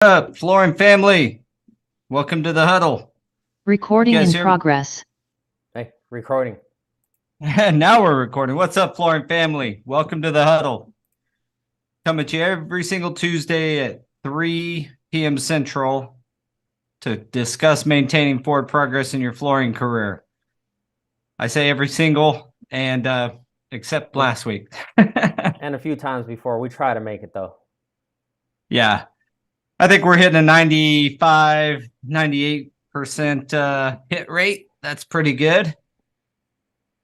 Up, Flooring family? Welcome to the Huddle. Recording in progress. Hey, recording. Now we're recording. What's up, Flooring family? Welcome to the Huddle. Coming to you every single Tuesday at 3 p.m. Central to discuss maintaining forward progress in your flooring career. I say every single, and except last week. And a few times before. We try to make it, though. Yeah. I think we're hitting a 95, 98% hit rate. That's pretty good.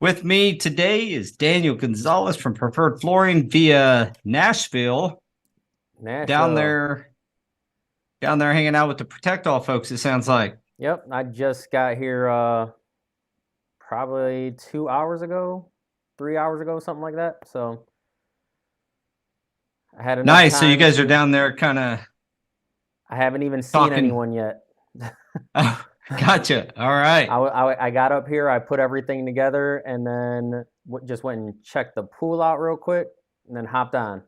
With me today is Daniel Gonzalez from Preferred Flooring via Nashville. Down there hanging out with the Protect All folks, it sounds like. Yep, I just got here probably 2 hours ago, 3 hours ago, something like that. So I had enough nice. time So you guys are down there kind of. I haven't even seen anyone yet. Oh, gotcha. All right. I got up here, I put everything together, and then just went and checked the pool out real quick, and then hopped on.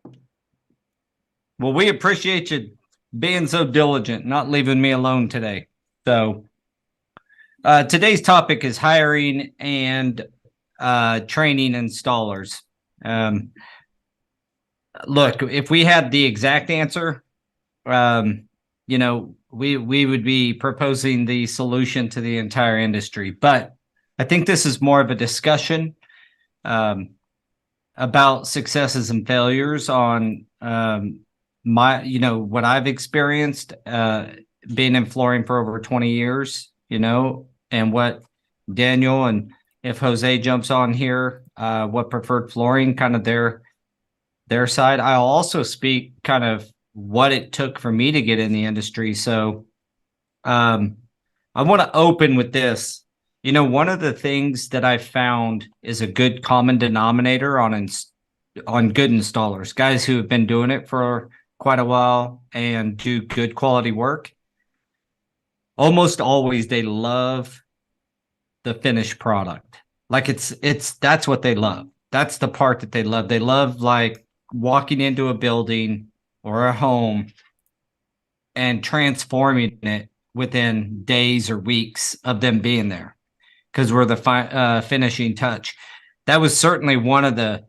Well, we appreciate you being so diligent, not leaving me alone today. So today's topic is hiring and training installers. Look, if we had the exact answer, we would be proposing the solution to the entire industry. But I think this is more of a discussion about successes and failures on what I've experienced being in flooring for over 20 years, and what Daniel, and if Jose jumps on here, what Preferred Flooring, kind of their side. I'll also speak kind of what it took for me to get in the industry. So I want to open with this. One of the things that I found is a good common denominator on good installers, guys who have been doing it for quite a while and do good quality work. Almost always they love the finished product. Like that's what they love. That's the part that they love. They love like walking into a building or a home and transforming it within days or weeks of them being there, because we're the finishing touch. That was certainly one of the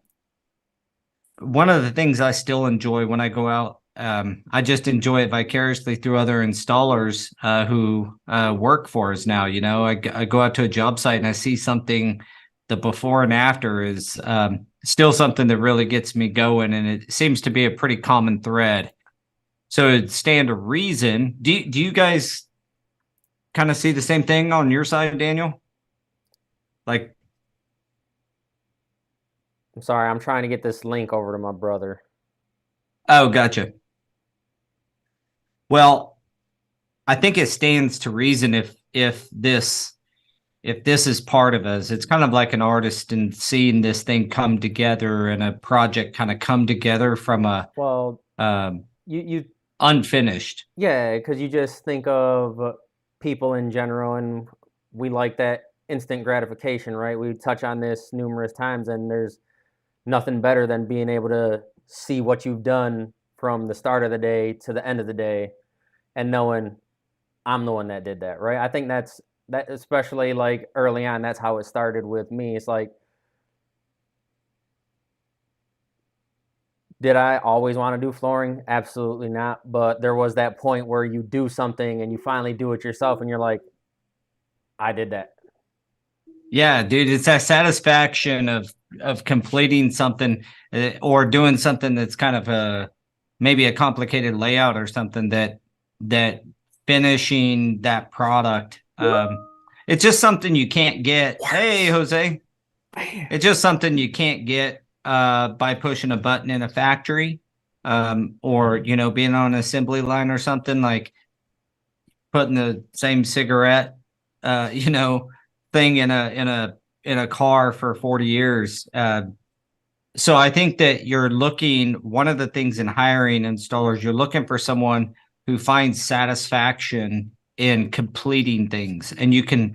things I still enjoy when I go out. I just enjoy it vicariously through other installers who work for us now. I go out to a job site and I see something, the before and after is still something that really gets me going, and it seems to be a pretty common thread. So it'd stand to reason. Do you guys kind of see the same thing on your side, Daniel? Like, I'm sorry, I'm trying to get this link over to my brother. Oh, gotcha. Well, I think it stands to reason if this is part of us. It's kind of like an artist and seeing this thing come together and a project kind of come together from a you unfinished. Yeah, because you just think of people in general, and we like that instant gratification, right? We touch on this numerous times, and there's nothing better than being able to see what you've done from the start of the day to the end of the day and knowing I'm the one that did that, right? I think that especially like early on, that's how it started with me. It's like, did I always want to do flooring? Absolutely not. But there was that point where you do something and you finally do it yourself and you're like, I did that. Yeah, dude, it's that satisfaction of completing something or doing something that's kind of maybe a complicated layout or something that finishing that product. It's just something you can't get. Hey, Jose. It's just something you can't get by pushing a button in a factory, or being on an assembly line or something, like putting the same cigarette thing in a car for 40 years. So I think that one of the things in hiring installers, you're looking for someone who finds satisfaction in completing things, and you can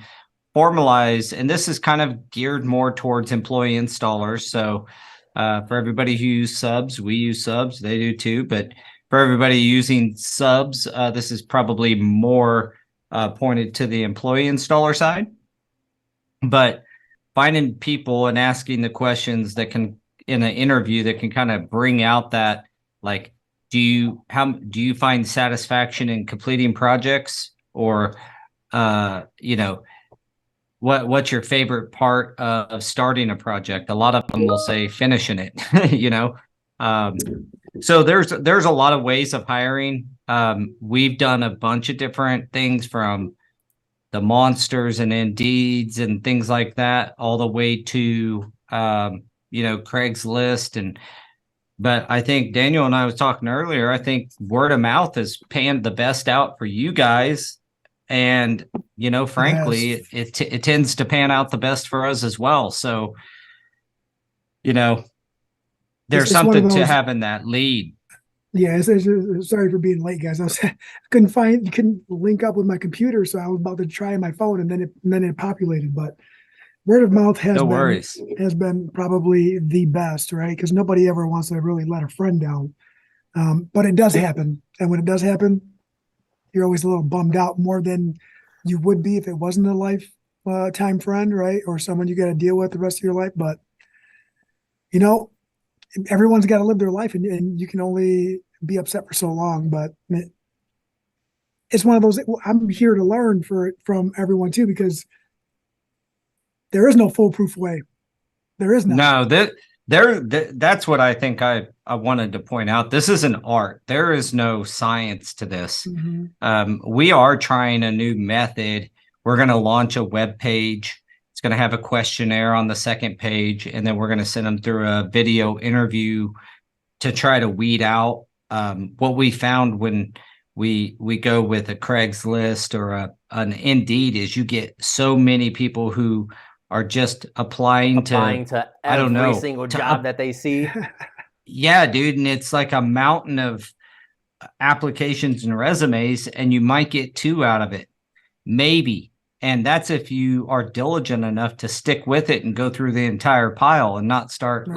formalize, and this is kind of geared more towards employee installers. So for everybody who uses subs, we use subs, they do too. But for everybody using subs, this is probably more pointed to the employee installer side. But finding people and asking the questions that can, in an interview, that can kind of bring out that, like, do you find satisfaction in completing projects, or what's your favorite part of starting a project? A lot of them will say finishing it. So there's a lot of ways of hiring. We've done a bunch of different things, from the Monsters and Indeeds and things like that, all the way to Craigslist. But I think Daniel and I was talking earlier, I think word of mouth has panned the best out for you guys. And, frankly, it tends to pan out the best for us as well. So, there's something to having that lead. Yeah, sorry for being late, guys. Couldn't link up with my computer, so I was about to try my phone, and then it populated. But word of mouth has been probably the best, right? Because nobody ever wants to really let a friend down. But it does happen, and when it does happen, you're always a little bummed out, more than you would be if it wasn't a lifetime friend, right? Or someone you got to deal with the rest of your life. But everyone's got to live their life, and you can only be upset for so long. But it's one of those, I'm here to learn from everyone too, because there is no foolproof way. There is no. That's what I think I wanted to point out. This is an art. There is no science to this. Mm-hmm. We are trying a new method. We're going to launch a web page. It's going to have a questionnaire on the second page, and then we're going to send them through a video interview to try to weed out what we found when we go with a Craigslist or an Indeed, is you get so many people who are just applying to every single job that they see. Yeah, dude. And it's like a mountain of applications and resumes, and you might get 2 out of it, maybe. And that's if you are diligent enough to stick with it and go through the entire pile and not start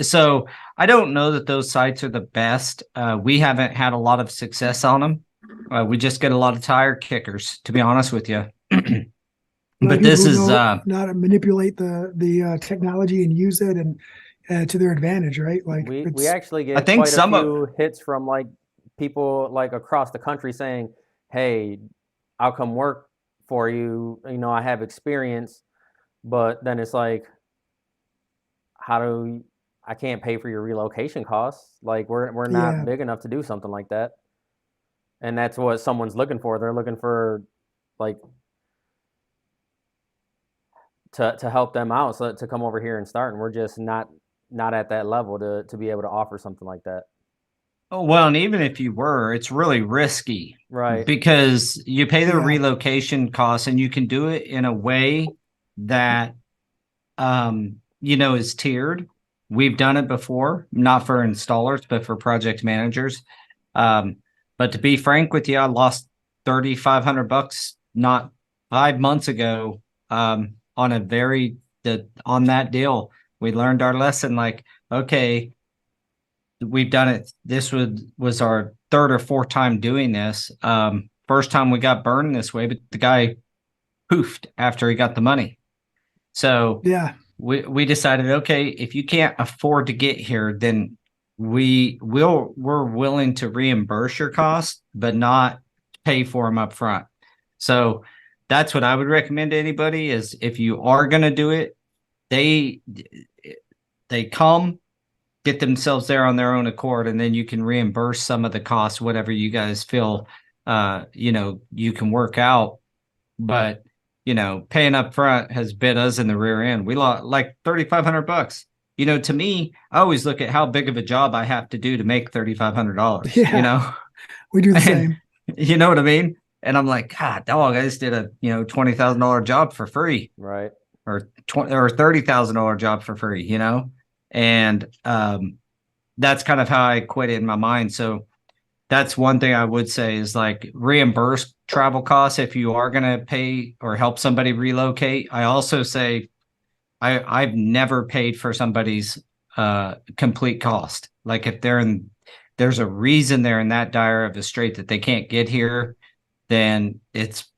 so I don't know that those sites are the best. We haven't had a lot of success on them. We just get a lot of tire kickers, to be honest with you. But this is not to manipulate the technology and use it and to their advantage, right? Like we actually get quite a few hits from like people like across the country saying, "Hey, I'll come work for you. I have experience," but then it's like, I can't pay for your relocation costs. Like we're not big enough to do something like that. And that's what someone's looking for. They're looking for like to help them out, so to come over here and start. And we're just not at that level to be able to offer something like that. Oh, well, and even if you were, it's really risky, right? Because you pay the relocation costs, and you can do it in a way that, is tiered. We've done it before, not for installers, but for project managers. But to be frank with you, I lost $3,500 not 5 months ago on that deal. We learned our lesson. Like, okay, we've done it. This was our 3rd or 4th time doing this. First time we got burned this way, but the guy poofed after he got the money. So we decided, okay, if you can't afford to get here, then we're willing to reimburse your costs, but not pay for them up front. So that's what I would recommend to anybody, is if you are going to do it, they come, get themselves there on their own accord, and then you can reimburse some of the costs, whatever you guys feel, you can work out. But, paying up front has bit us in the rear end. We lost like $3,500. To me, I always look at how big of a job I have to do to make $3,500. Yeah, we do the same. You know what I mean? And I'm like, God, dog, I just did a $20,000 job for free, right? Or $30,000 job for free, and that's kind of how I quit it in my mind. So that's one thing I would say, is like reimburse travel costs if you are going to pay or help somebody relocate. I also say I've never paid for somebody's complete cost. Like if they're there's a reason they're in that dire of a strait that they can't get here, then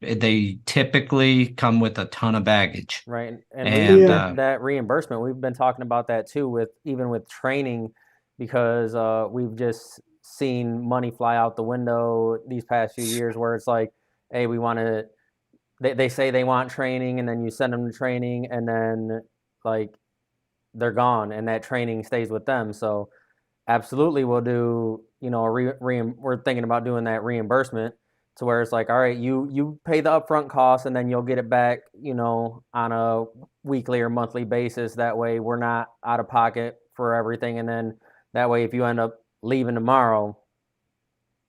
they typically come with a ton of baggage. Right. And that reimbursement, we've been talking about that too, even with training, because we've just seen money fly out the window these past few years where it's like, hey, we want to, they say they want training, and then you send them to training, and then like they're gone, and that training stays with them. So absolutely, we'll do, we're thinking about doing that reimbursement to where it's like, all right, you pay the upfront cost, and then you'll get it back, on a weekly or monthly basis. That way we're not out of pocket for everything. And then that way, if you end up leaving tomorrow,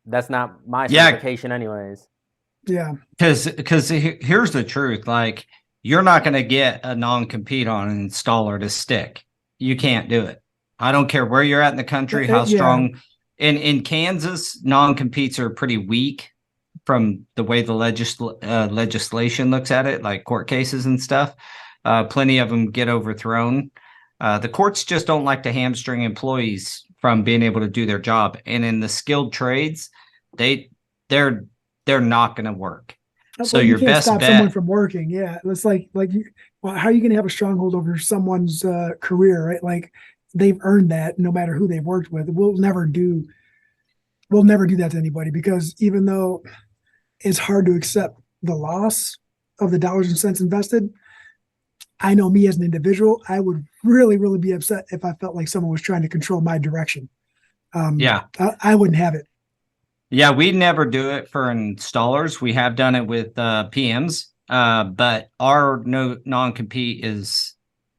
that's not my certification anyways. Yeah. Because here's the truth. Like, you're not going to get a non-compete on an installer to stick. You can't do it. I don't care where you're at in the country, how strong. In Kansas, non-competes are pretty weak from the way the legislation looks at it, like court cases and stuff. Plenty of them get overthrown. The courts just don't like to hamstring employees from being able to do their job. And in the skilled trades, they're not going to work. So you your can't best stop bet, someone from working. Yeah, it's like how are you going to have a stronghold over someone's career, right? Like, they've earned that no matter who they've worked with. We'll never do that to anybody, because even though it's hard to accept the loss of the dollars and cents invested, I know me as an individual, I would really, really be upset if I felt like someone was trying to control my direction. I wouldn't have it. Yeah, we never do it for installers. We have done it with PMs, but our non-compete is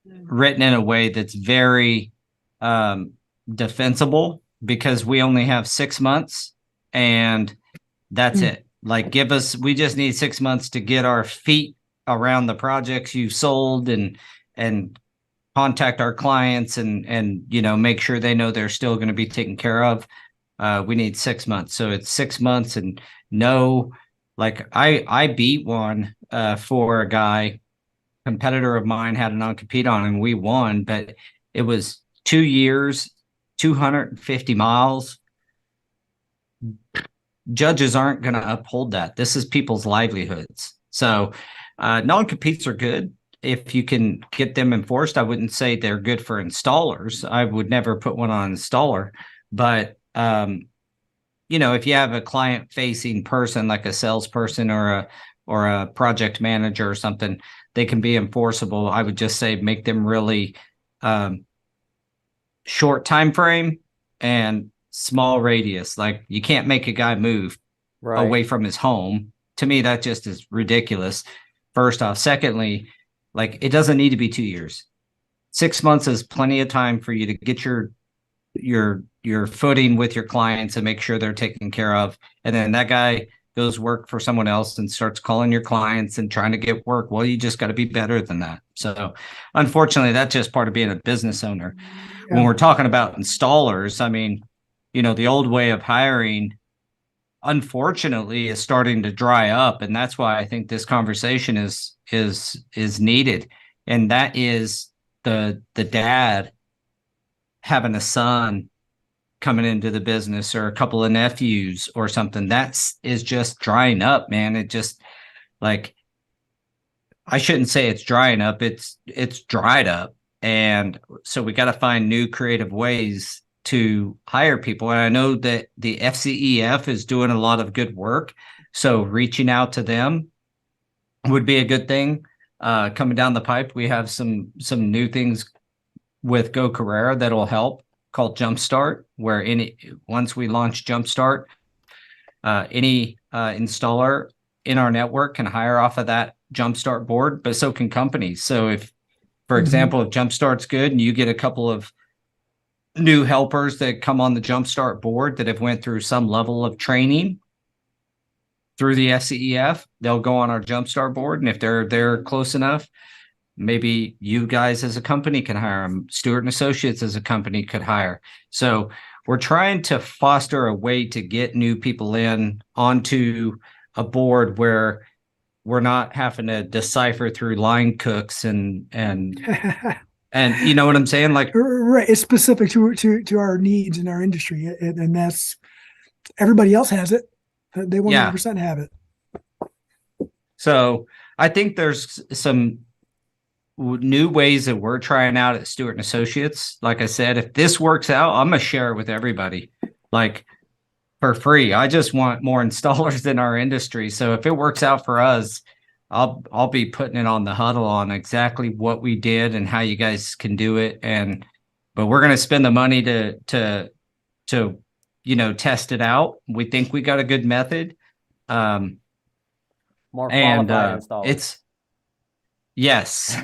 written in a way that's very defensible, because we only have 6 months, and that's it. Like, we just need 6 months to get our feet around the projects you've sold, and contact our clients, and make sure they know they're still going to be taken care of. We need 6 months. So it's 6 months, and I beat one for a guy, competitor of mine had a non-compete on, and we won, but it was 2 years, 250 miles. Judges aren't going to uphold that. This is people's livelihoods. So non-competes are good if you can get them enforced. I wouldn't say they're good for installers. I would never put one on an installer, but if you have a client-facing person, like a salesperson or a project manager or something, they can be enforceable. I would just say make them really short time frame and small radius. Like, you can't make a guy move away from his home. To me, that just is ridiculous. First off. Secondly, like, it doesn't need to be 2 years. 6 months is plenty of time for you to get your footing with your clients and make sure they're taken care of. And then that guy goes work for someone else and starts calling your clients and trying to get work. Well, you just got to be better than that. So unfortunately, that's just part of being a business owner. Yeah. When we're talking about installers, I mean, the old way of hiring, unfortunately, is starting to dry up. And that's why I think this conversation is needed. And that is the dad having a son coming into the business, or a couple of nephews or something. Is just drying up, man. It just, like, I shouldn't say it's drying up. It's dried up. And so we got to find new creative ways to hire people. And I know that the FCEF is doing a lot of good work. So reaching out to them would be a good thing. Coming down the pipe, we have some new things with Go Carerra that'll help, called Jumpstart, where once we launch Jumpstart, any installer in our network can hire off of that Jumpstart board, but so can companies. So if, for example, if Jumpstart's good and you get a couple of new helpers that come on the Jumpstart board that have went through some level of training through the FCEF, they'll go on our Jumpstart board. And if they're close enough, maybe you guys as a company can hire them. Stuart and Associates as a company could hire. So we're trying to foster a way to get new people in onto a board where we're not having to decipher through line cooks and And you know what I'm saying? Like, right, it's specific to our needs in our industry, and that's everybody else has it. They 100% have it. So I think there's some new ways that we're trying out at Stewart and Associates. Like I said, if this works out, I'm gonna share it with everybody, like for free. I just want more installers in our industry. So if it works out for us, I'll be putting it on the Huddle on exactly what we did and how you guys can do it. But we're gonna spend the money to test it out. We think we got a good method. More qualified installers. It's yes.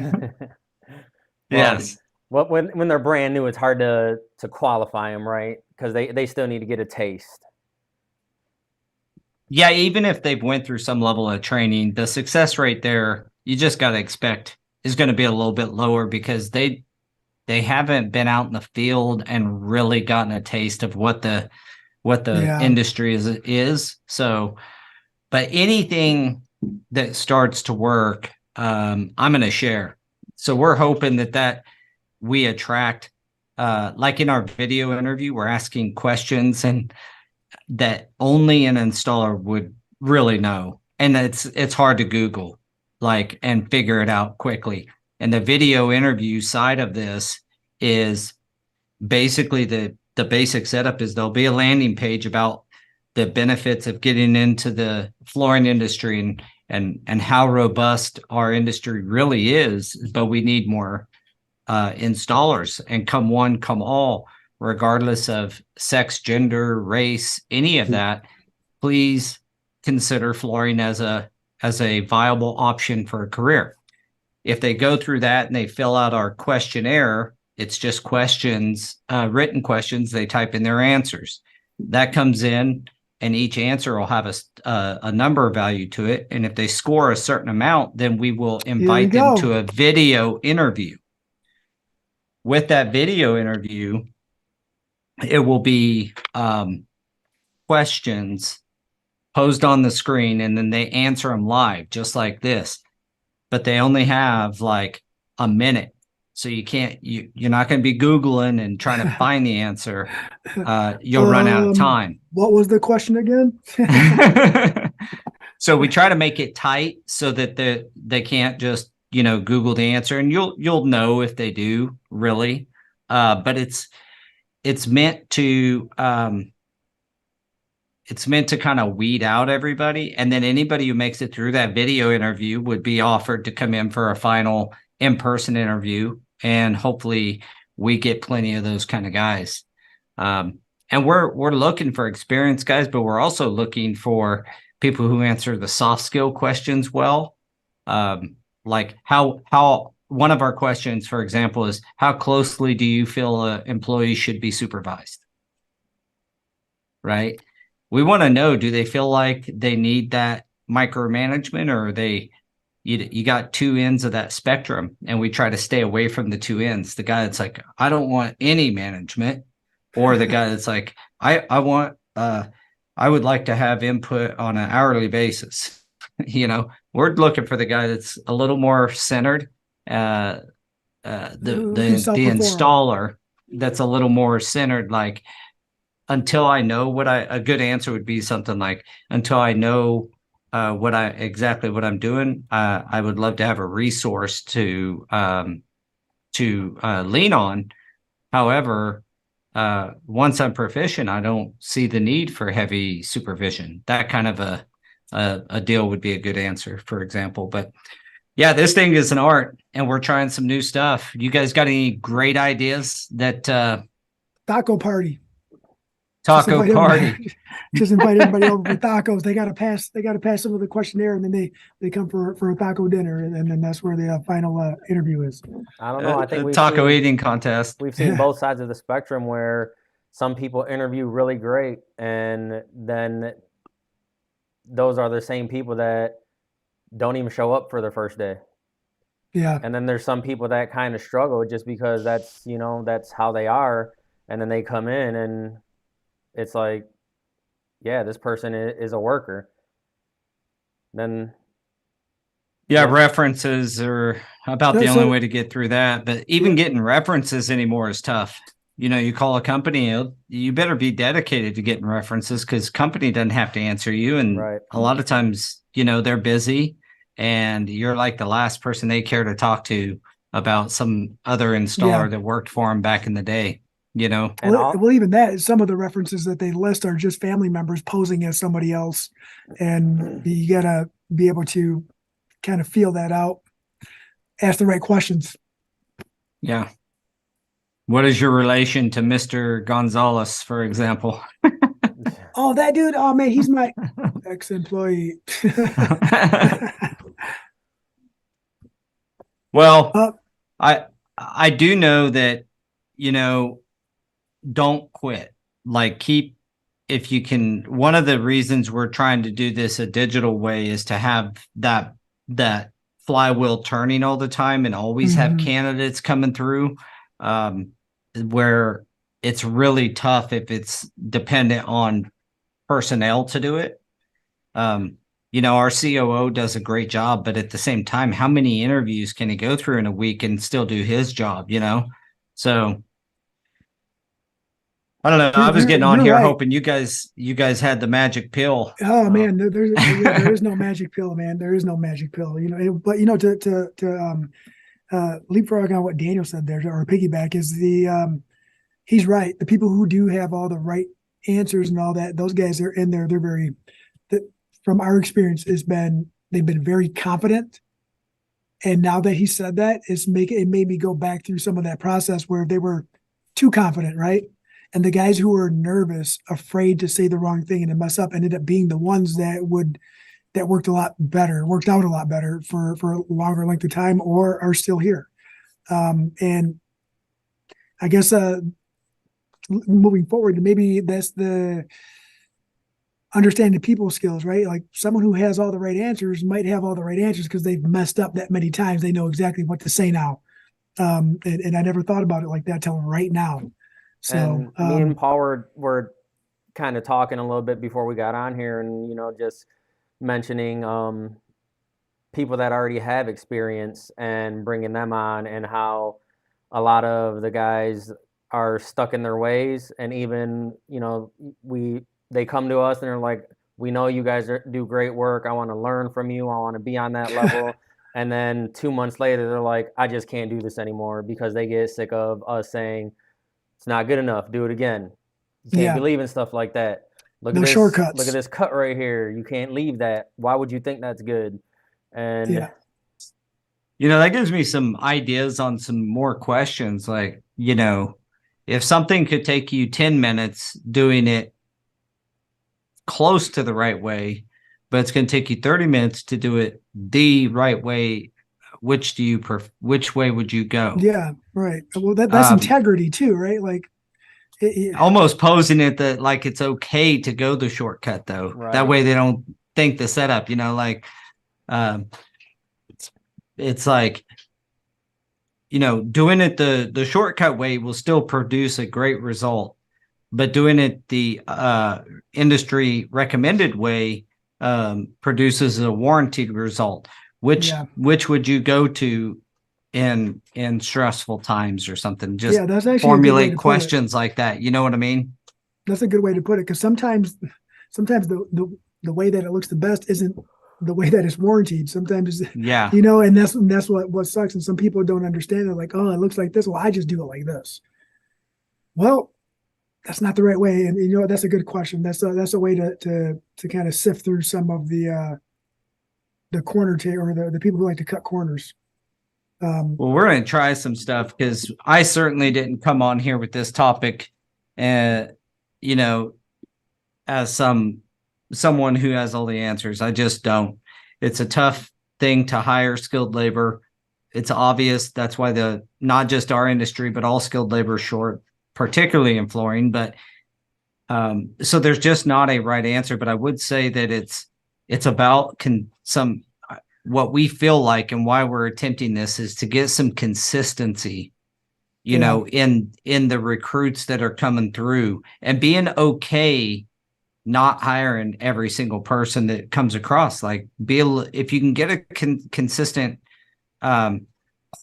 Well, Yes. when they're brand new, it's hard to qualify them, right? Because they still need to get a taste. Yeah, even if they've went through some level of training, the success rate there, you just got to expect is going to be a little bit lower because they haven't been out in the field and really gotten a taste of what the industry is. So, but anything that starts to work, I'm going to share. So we're hoping that we attract, like in our video interview, we're asking questions and that only an installer would really know. And it's hard to Google and figure it out quickly. And the video interview side of this is basically the basic setup is there'll be a landing page about the benefits of getting into the flooring industry and how robust our industry really is, but we need more installers, and come one, come all, regardless of sex, gender, race, any of that. Please consider flooring as a viable option for a career. If they go through that and they fill out our questionnaire, it's just questions, written questions. They type in their answers. That comes in, and each answer will have a number value to it. And if they score a certain amount, then we will invite them to a video interview. With that video interview, it will be questions posed on the screen, and then they answer them live, just like this. But they only have like a minute. So you're not going to be Googling and trying to find the answer. You'll run out of time. What was the question again? So we try to make it tight so that they can't just, Google the answer, and you'll know if they do really. But it's meant to kind of weed out everybody. And then anybody who makes it through that video interview would be offered to come in for a final in-person interview. And hopefully we get plenty of those kind of guys. And we're looking for experienced guys, but we're also looking for people who answer the soft skill questions well. Like how one of our questions, for example, is how closely do you feel an employee should be supervised? Right? We want to know, do they feel like they need that micromanagement, or you got two ends of that spectrum, and we try to stay away from the two ends. The guy that's like, I don't want any management, or the guy that's like, I would like to have input on an hourly basis. We're looking for the guy that's a little more centered, the installer that's a little more centered. Like, until I know a good answer would be something like, until I know exactly what I'm doing, I would love to have a resource to lean on. However, once I'm proficient, I don't see the need for heavy supervision. That kind of a deal would be a good answer, for example. But yeah, this thing is an art, and we're trying some new stuff. You guys got any great ideas that taco party? Just invite everybody over for tacos. They got to pass some of the questionnaire, and then they come for a taco dinner, and then that's where the final interview is. I don't know. I think taco eating contest. We've seen both sides of the spectrum, where some people interview really great, and then those are the same people that don't even show up for their first day. Yeah. And then there's some people that kind of struggle just because that's how they are, and then they come in and it's like, yeah, this person is a worker. Then Yeah, Yeah. references are about the So- only way to get through that. But even getting references anymore is tough. You call a company, you better be dedicated to getting references because company doesn't have to answer you. And Right. a lot of times, they're busy and you're like the last person they care to talk to about some other installer that worked for them back in the day, And well, even that, some of the references that they list are just family members posing as somebody else. And you gotta be able to kind of feel that out, ask the right questions. Yeah. What is your relation to Mr. Gonzalez, for example? Oh, that dude. Oh man, he's my ex-employee. Well, I do know that, don't quit. Like if you can, one of the reasons we're trying to do this a digital way is to have that flywheel turning all the time and always have candidates coming through, where it's really tough if it's dependent on personnel to do it. Our COO does a great job, but at the same time, how many interviews can he go through in a week and still do his job, So I don't know. I was getting on You're here right. hoping you guys had the magic pill. Oh man, there is no magic pill, man. There is no magic pill, but to leapfrog on what Daniel said there, or piggyback, is he's right. The people who do have all the right answers and all that, those guys are in there. They're very, from our experience, they've been very confident. And now that he said that, it made me go back through some of that process where they were too confident, right? And the guys who were nervous, afraid to say the wrong thing and to mess up, ended up being the ones that worked out a lot better for a longer length of time, or are still here. And I guess moving forward, maybe that's the understanding people skills, right? Like someone who has all the right answers might have all the right answers because they've messed up that many times. They know exactly what to say now. And I never thought about it like that till right now. So and me and Paul were kind of talking a little bit before we got on here, and just mentioning people that already have experience and bringing them on, and how a lot of the guys are stuck in their ways, and even they come to us and they're like, we know you guys do great work. I want to learn from you. I want to be on that level. And then 2 months later, they're like, I just can't do this anymore, because they get sick of us saying, it's not good enough. Do it again. You can't be leaving stuff like that. Look at this shortcuts. Look at this cut right here. You can't leave that. Why would you think that's good? And that gives me some ideas on some more questions. Like, if something could take you 10 minutes doing it close to the right way, but it's going to take you 30 minutes to do it the right way, which way would you go? Yeah, right. Well, that's integrity too, right? Like almost posing it that like it's okay to go the shortcut though. Right. That way they don't think the setup, it's like, doing it the shortcut way will still produce a great result, but doing it the industry recommended way produces a warranted result. Which would you go to in stressful times or something? Just that's actually formulate questions like that. You know what I mean? That's a good way to put it, because sometimes the way that it looks the best isn't the way that it's warranted. Sometimes and that's what sucks. And some people don't understand it. Like, oh, it looks like this. Well, I just do it like this. Well, that's not the right way. And that's a good question. That's a way to kind of sift through some of the corner or the people who like to cut corners. Well, we're going to try some stuff, because I certainly didn't come on here with this topic, as someone who has all the answers. I just don't. It's a tough thing to hire skilled labor. It's obvious. That's why not just our industry, but all skilled labor is short, particularly in flooring. But so there's just not a right answer. But I would say that it's about what we feel like, and why we're attempting this is to get some consistency, in the recruits that are coming through, and being okay not hiring every single person that comes across. Like, if you can get a consistent,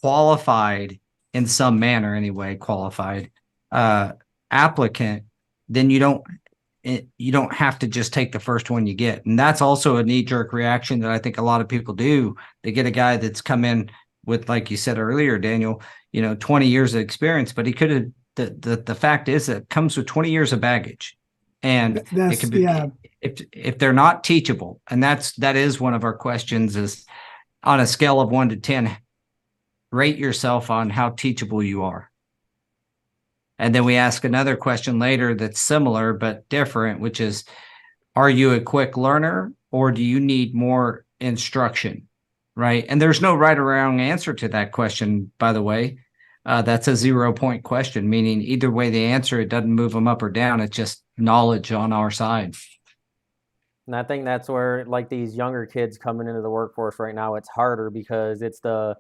qualified in some manner anyway, qualified applicant, then you don't have to just take the first one you get. And that's also a knee-jerk reaction that I think a lot of people do. They get a guy that's come in with, like you said earlier, Daniel, 20 years of experience, but he could have, the fact is that it comes with 20 years of baggage. And it could be, if they're not teachable, and that is one of our questions, is on a scale of 1 to 10, rate yourself on how teachable you are. And then we ask another question later that's similar but different, which is, are you a quick learner or do you need more instruction? Right. And there's no right or wrong answer to that question, by the way. That's a 0-point question, meaning either way they answer, it doesn't move them up or down. It's just knowledge on our side. And I think that's where, like, these younger kids coming into the workforce right now, it's harder because it's the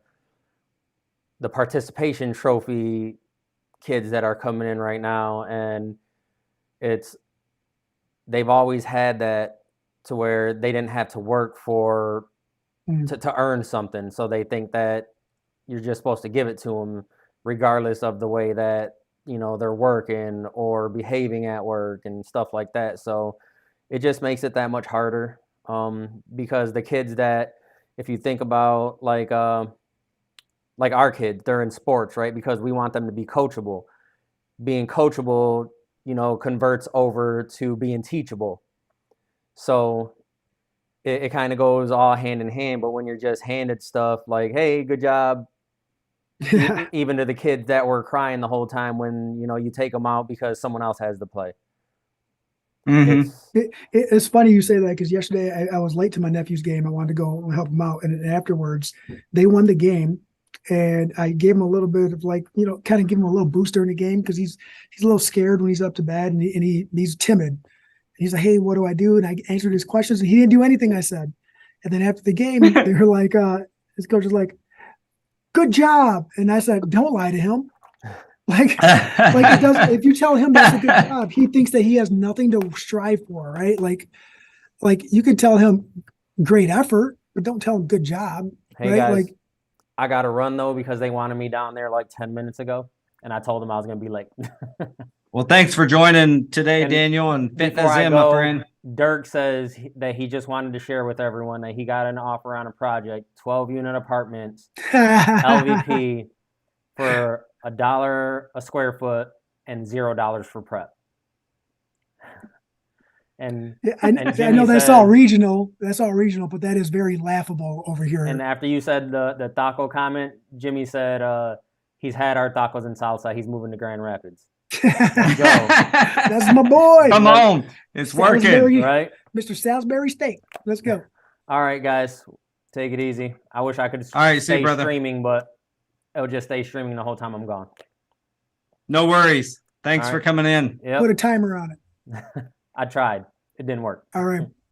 participation trophy kids that are coming in right now, and they've always had that to where they didn't have to work to earn something, so they think that you're just supposed to give it to them regardless of the way that they're working or behaving at work and stuff like that. So it just makes it that much harder, because the kids that, if you think about like our kids, they're in sports, right? Because we want them to be coachable. Being coachable, converts over to being teachable. So it kind of goes all hand in hand. But when you're just handed stuff like, hey, good job, even to the kids that were crying the whole time when, you take them out because someone else has the play. Mm-hmm. It's funny you say that, because yesterday I was late to my nephew's game. I wanted to go help him out. And afterwards, they won the game. And I gave him a little bit of, like, kind of give him a little boost during the game, because he's a little scared when he's up to bat, and he's timid. And he's like, hey, what do I do? And I answered his questions, and he didn't do anything I said. And then after the game, they were like, his coach was like, good job. And I said, don't lie to him. Like it does. If you tell him that's a good job, he thinks that he has nothing to strive for, right? Like you can tell him great effort, but don't tell him good job. Hey, right? guys, I got to run though, because they wanted me down there like 10 minutes ago, and I told them I was going to be late. Well, thanks for joining today, Daniel, and fitting us in, my friend. Dirk says that he just wanted to share with everyone that he got an offer on a project, 12-unit apartments, LVP, for $1 a square foot and $0 for prep. And I know that's all regional. That's all regional, but that is very laughable over here. And after you said the taco comment, Jimmy said he's had our tacos in Southside. He's moving to Grand Rapids. Let's go. That's my boy. Come on. It's working. Right? Mr. Salisbury Steak. Let's go. All right, guys. Take it easy. I wish I could stay streaming, but it'll just stay streaming the whole time I'm gone. No worries. Thanks for coming in. Yep. Put a timer on it. I tried. It didn't work. All right.